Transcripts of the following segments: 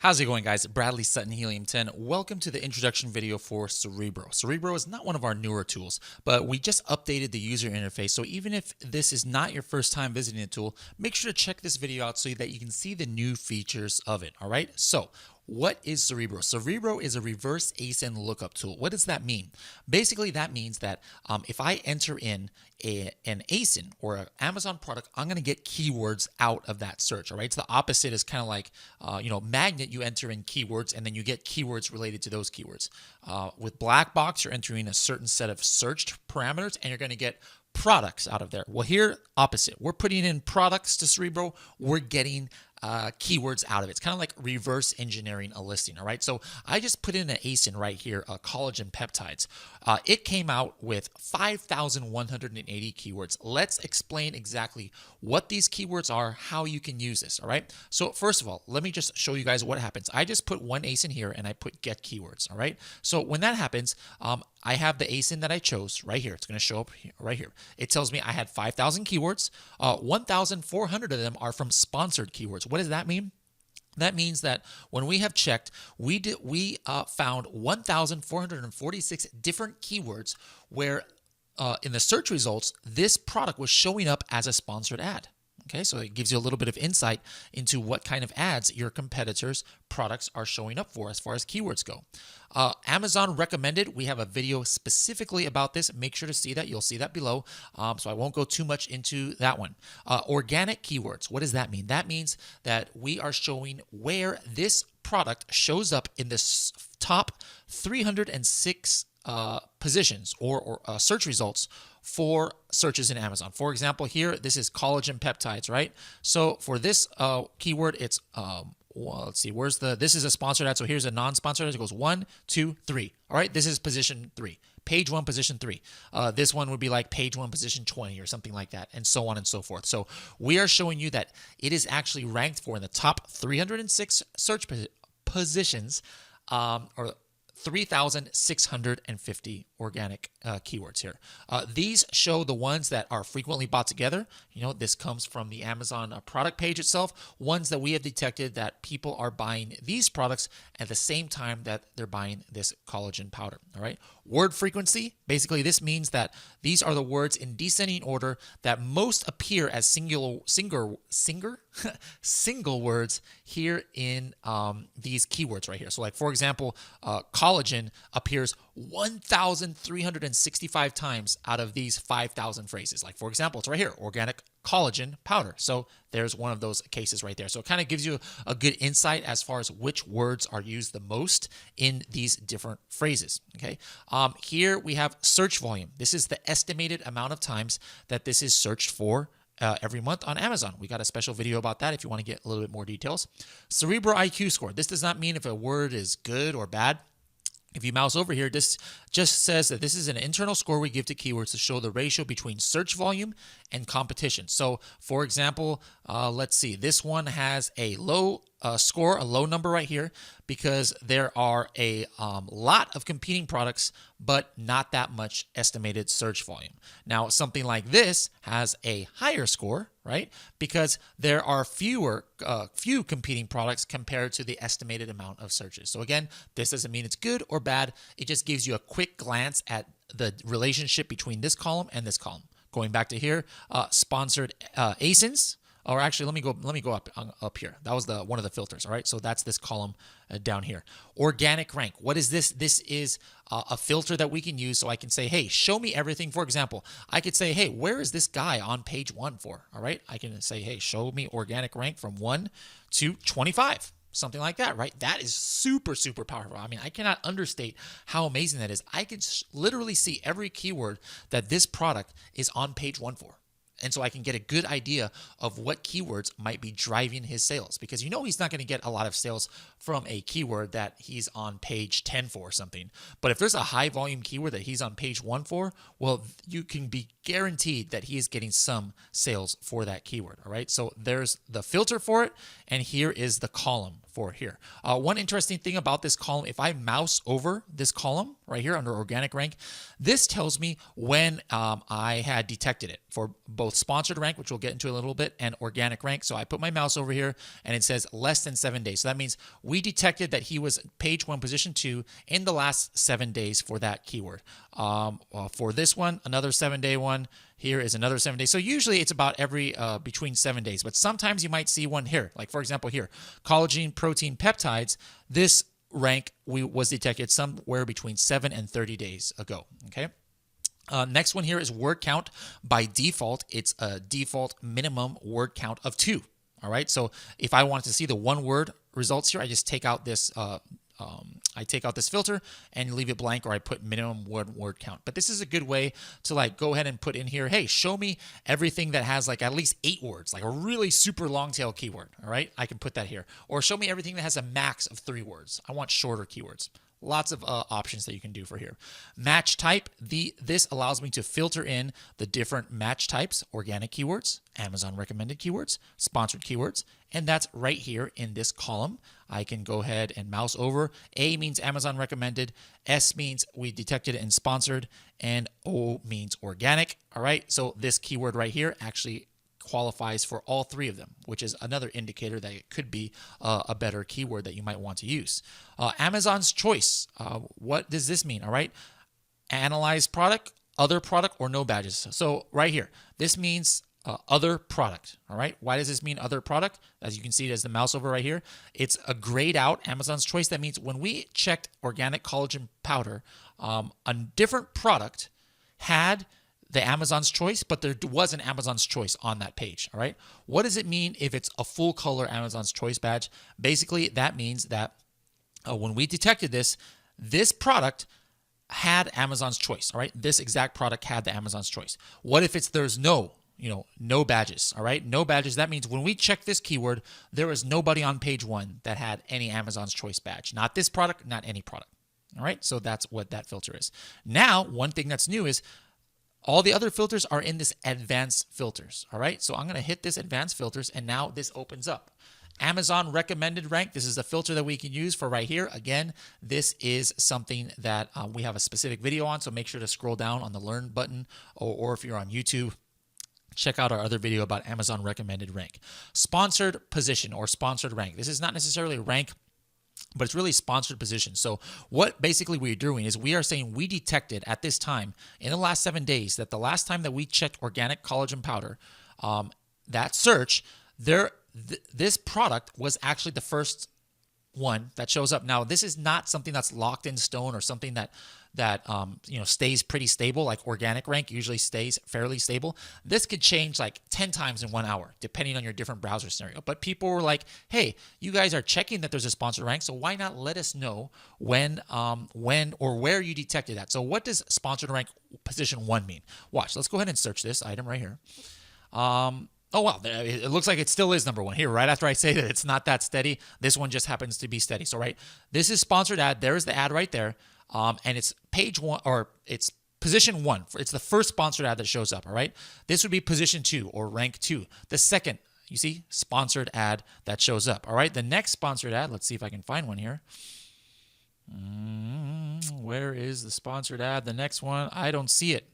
How's it going, guys? Bradley Sutton, Helium 10. Welcome to the introduction video for Cerebro. Cerebro is not one of our newer tools, but we just updated the user interface. So even if this is not your first time visiting the tool, make sure to check this video out so that you can see the new features of it. All right. So what is Cerebro? Cerebro is a reverse ASIN lookup tool. What does that mean? Basically, that means that if I enter in an ASIN or an Amazon product, I'm going to get keywords out of that search. All right. So the opposite is kind of like, Magnet, you enter in keywords and then you get keywords related to those keywords. With Black Box, you're entering a certain set of searched parameters and you're going to get products out of there. Well, here, opposite. We're putting in products to Cerebro. We're getting keywords out of it. It's kind of like reverse engineering a listing. All right. So I just put in an ASIN right here, collagen peptides. It came out with 5,180 keywords. Let's explain exactly what these keywords are, how you can use this. All right. So first of all, let me just show you guys what happens. I just put one ASIN here and I put get keywords. All right. So when that happens, I have the ASIN that I chose right here. It's going to show up here, right here. It tells me I had 5,000 keywords. 1,400 of them are from sponsored keywords. What does that mean? That means that when we have checked, we found 1,446 different keywords where in the search results, this product was showing up as a sponsored ad. Okay, so it gives you a little bit of insight into what kind of ads your competitors' products are showing up for as far as keywords go. Amazon recommended, we have a video specifically about this. Make sure to see that. You'll see that below. So I won't go too much into that one. Organic keywords. What does that mean? That means that we are showing where this product shows up in the top 306 positions or search results for searches in Amazon. For example, here, this is collagen peptides, right? So for this keyword, it's, well, let's see, this is a sponsored ad. So here's a non-sponsored ad. It goes 1, 2, 3. All right, this is position 3. Page 1, position 3. This one would be like page 1, position 20 or something like that, and so on and so forth. So we are showing you that it is actually ranked for in the top 306 search positions, or 3,650 organic keywords here. These show the ones that are frequently bought together. This comes from the Amazon product page itself, ones that we have detected that people are buying these products at the same time that they're buying this collagen powder. All right. Word frequency. Basically, this means that these are the words in descending order that most appear as single words here in these keywords right here. So like, for example, collagen appears 1,365 times out of these 5,000 phrases. Like, for example, it's right here, organic collagen powder. So there's one of those cases right there. So it kind of gives you a good insight as far as which words are used the most in these different phrases. Okay. Here we have search volume. This is the estimated amount of times that this is searched for every month on Amazon. We got a special video about that if you want to get a little bit more details. Cerebro IQ score. This does not mean if a word is good or bad. If you mouse over here, this just says that this is an internal score we give to keywords to show the ratio between search volume and competition. So, for example, let's see. This one has a low score, a low number right here, because there are a lot of competing products, but not that much estimated search volume. Now, something like this has a higher score, right? Because there are few competing products compared to the estimated amount of searches. So again, this doesn't mean it's good or bad. It just gives you a quick glance at the relationship between this column and this column. Going back to here, sponsored ASINs. Or actually, let me go up here. That was one of the filters. All right, so that's this column down here. Organic rank. What is this? This is a filter that we can use. So I can say, hey, show me everything. For example, I could say, hey, where is this guy on page 1 for? All right, I can say, hey, show me organic rank from 1 to 25. Something like that, right? That is super, super powerful. I mean, I cannot understate how amazing that is. I can literally see every keyword that this product is on page 1 for. And so I can get a good idea of what keywords might be driving his sales, because he's not going to get a lot of sales from a keyword that he's on page 10 for or something. But if there's a high volume keyword that he's on page 1 for, well, you can be guaranteed that he is getting some sales for that keyword. All right. So there's the filter for it. And here is the column for here. One interesting thing about this column, if I mouse over this column right here under organic rank, this tells me when I had detected it for both both sponsored rank, which we'll get into a little bit, and organic rank. So I put my mouse over here and it says less than 7 days. So that means we detected that he was page 1, position 2 in the last 7 days for that keyword. For this one, another 7-day one. Here is another 7 days. So usually it's about every between 7 days, but sometimes you might see one here. Like for example here, collagen protein peptides. This rank was detected somewhere between 7 and 30 days ago. Okay. Next one here is word count. By default, it's a default minimum word count of 2. All right. So if I wanted to see the one word results here, I just take out this filter and leave it blank, or I put minimum word count. But this is a good way to like go ahead and put in here, hey, show me everything that has like at least 8 words, like a really super long tail keyword. All right, I can put that here. Or show me everything that has a max of 3 words. I want shorter keywords. Lots of options that you can do for here. Match type. This allows me to filter in the different match types: organic keywords, Amazon recommended keywords, sponsored keywords, and that's right here in this column. I can go ahead and mouse over. A means Amazon recommended, S means we detected it in sponsored, and O means organic. All right, so this keyword right here actually qualifies for all 3 of them, which is another indicator that it could be a better keyword that you might want to use. Amazon's choice. What does this mean? All right. Analyze product, other product, or no badges. So right here, this means other product. All right. Why does this mean other product? As you can see, there's the mouse over right here. It's a grayed out Amazon's choice. That means when we checked organic collagen powder, a different product had the Amazon's choice, but there was an Amazon's choice on that page. All right. What does it mean if it's a full color Amazon's choice badge? Basically, that means that when we detected this product had Amazon's choice. All right. This exact product had the Amazon's choice. What if there's no badges? All right. No badges. That means when we check this keyword, there was nobody on page 1 that had any Amazon's choice badge. Not this product, not any product. All right. So that's what that filter is. Now, one thing that's new is all the other filters are in this advanced filters. All right. So I'm going to hit this advanced filters, and now this opens up. Amazon recommended rank. This is a filter that we can use for right here. Again, this is something that we have a specific video on. So make sure to scroll down on the learn button, or if you're on YouTube, check out our other video about Amazon recommended rank. Sponsored position or sponsored rank. This is not necessarily rank, but it's really sponsored position. So what basically we're doing is we are saying we detected at this time in the last 7 days that the last time that we checked organic collagen powder, that search, this product was actually the first one that shows up. Now, this is not something that's locked in stone or something that stays pretty stable. Like organic rank usually stays fairly stable. This could change like 10 times in 1 hour, depending on your different browser scenario. But people were like, hey, you guys are checking that there's a sponsored rank, so why not let us know when or where you detected that? So what does sponsored rank position 1 mean? Watch, let's go ahead and search this item right here. Oh, wow. It looks like it still is number 1 here. Right after I say that it's not that steady, this one just happens to be steady. So, right, this is sponsored ad. There's the ad right there. And it's page 1, or it's position 1. It's the first sponsored ad that shows up. All right. This would be position 2 or rank 2. The second, you see, sponsored ad that shows up. All right. The next sponsored ad, let's see if I can find one here. Where is the sponsored ad? The next one, I don't see it.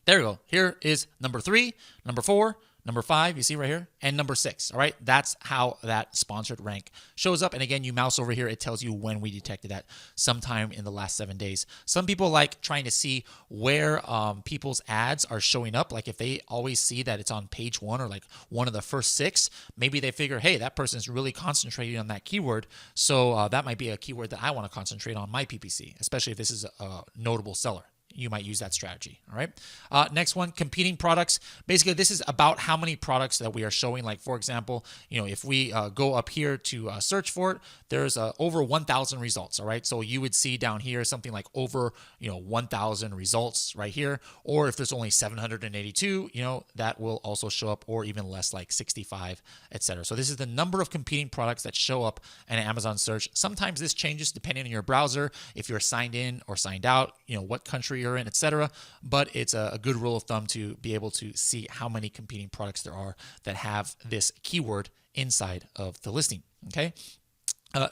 There we go. Here is number 3, number 4, number 5, you see right here, and number 6. All right, that's how that sponsored rank shows up. And again, you mouse over here, it tells you when we detected that, sometime in the last 7 days. Some people like trying to see where people's ads are showing up. Like if they always see that it's on page 1 or like one of the first 6, maybe they figure, hey, that person is really concentrating on that keyword. So that might be a keyword that I want to concentrate on my PPC, especially if this is a notable seller. You might use that strategy. All right. Next one, competing products. Basically, this is about how many products that we are showing. Like, for example, if we go up here to search for it, there's over 1,000 results. All right. So you would see down here something like over 1,000 results right here. Or if there's only 782, that will also show up, or even less, like 65, etc. So this is the number of competing products that show up in an Amazon search. Sometimes this changes depending on your browser, if you're signed in or signed out, what country you're in, etc. But it's a good rule of thumb to be able to see how many competing products there are that have this keyword inside of the listing. Okay.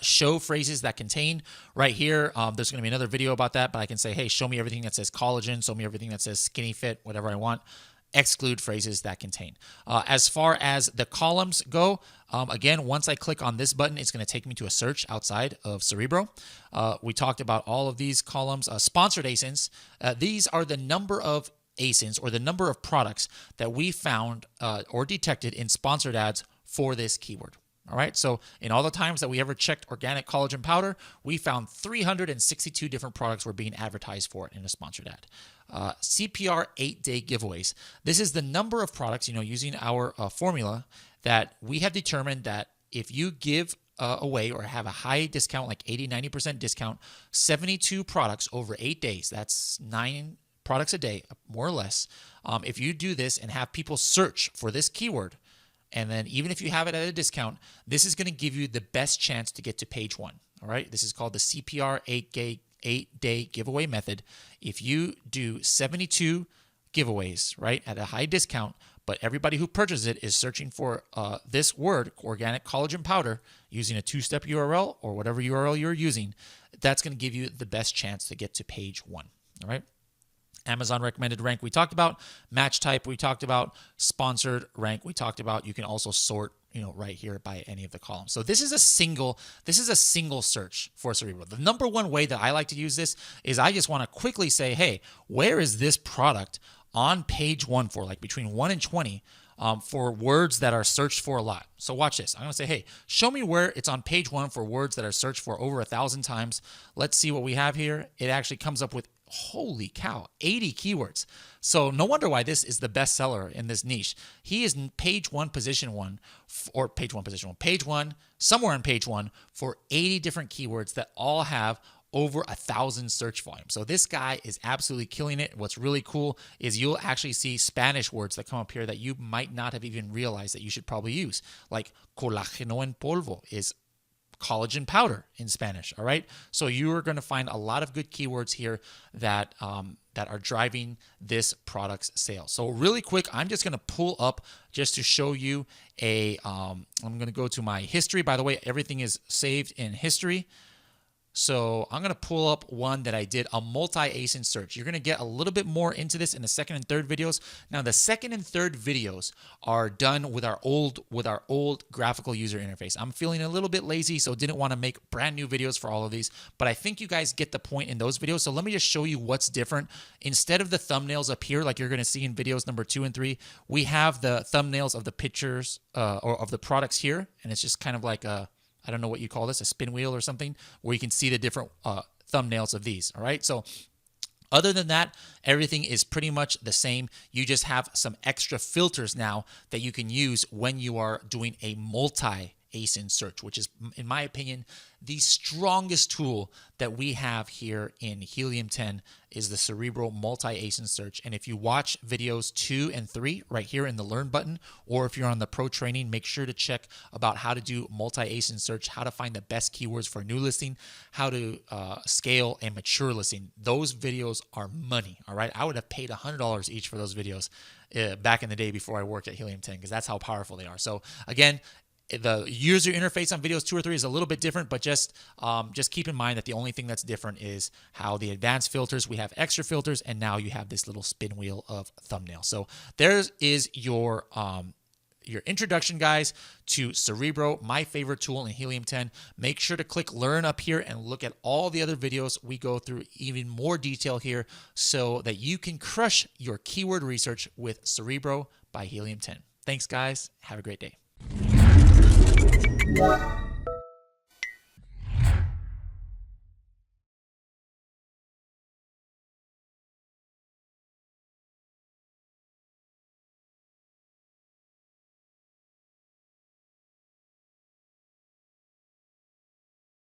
Show phrases that contain right here. There's going to be another video about that, but I can say, hey, show me everything that says collagen, show me everything that says skinny fit, whatever I want. exclude phrases that contain. As far as the columns go, again, once I click on this button, it's going to take me to a search outside of Cerebro. We talked about all of these columns. Sponsored ASINs, these are the number of ASINs or the number of products that we found or detected in sponsored ads for this keyword. All right, so in all the times that we ever checked organic collagen powder, we found 362 different products were being advertised for it in a sponsored ad. CPR 8-day giveaways. This is the number of products, using our formula that we have determined that if you give away or have a high discount, like 80-90% discount, 72 products over 8 days, that's 9 products a day, more or less. If you do this and have people search for this keyword, and then even if you have it at a discount, this is going to give you the best chance to get to page 1. All right. This is called the CPR 8-day giveaway method. If you do 72 giveaways, right, at a high discount, but everybody who purchases it is searching for this word, organic collagen powder, using a 2-step URL or whatever URL you're using, that's going to give you the best chance to get to page 1. All right. Amazon recommended rank we talked about, match type we talked about, sponsored rank we talked about. You can also sort, right here by any of the columns. So this is a single search for Cerebro. The number one way that I like to use this is I just want to quickly say, hey, where is this product on page 1 for, like between 1 and 20 for words that are searched for a lot. So watch this. I'm going to say, hey, show me where it's on page 1 for words that are searched for over 1,000 times. Let's see what we have here. It actually comes up with, holy cow, 80 keywords. So no wonder why this is the best seller in this niche. He is in page 1, position 1, or page 1, position 1, page 1, somewhere on page 1 for 80 different keywords that all have over 1,000 search volume. So this guy is absolutely killing it. What's really cool is you'll actually see Spanish words that come up here that you might not have even realized that you should probably use. Like colágeno en polvo is collagen powder in Spanish. All right. So you are going to find a lot of good keywords here that are driving this product's sales. So really quick, I'm just going to pull up just to show you I'm going to go to my history. By the way, everything is saved in history. So I'm going to pull up one that I did, a multi-ASIN search. You're going to get a little bit more into this in the second and third videos. Now, the second and third videos are done with our old graphical user interface. I'm feeling a little bit lazy, so didn't want to make brand new videos for all of these, but I think you guys get the point in those videos. So let me just show you what's different. Instead of the thumbnails up here, like you're going to see in videos number 2 and 3, we have the thumbnails of the pictures or of the products here, and it's just kind of like I don't know what you call this, a spin wheel or something, where you can see the different thumbnails of these. All right. So other than that, everything is pretty much the same. You just have some extra filters now that you can use when you are doing a multi-ASIN search, which is, in my opinion, the strongest tool that we have here in Helium 10 is the Cerebro multi-ASIN search. And if you watch videos 2 and 3 right here in the Learn button, or if you're on the Pro training, make sure to check about how to do multi-ASIN search, how to find the best keywords for a new listing, how to scale a mature listing. Those videos are money, all right? I would have paid $100 each for those videos back in the day before I worked at Helium 10 because that's how powerful they are. So again, the user interface on videos 2 or 3 is a little bit different, but just keep in mind that the only thing that's different is how the advanced filters, we have extra filters, and now you have this little spin wheel of thumbnails. So there is your introduction, guys, to Cerebro, my favorite tool in Helium 10. Make sure to click Learn up here and look at all the other videos. We go through even more detail here so that you can crush your keyword research with Cerebro by Helium 10. Thanks, guys. Have a great day.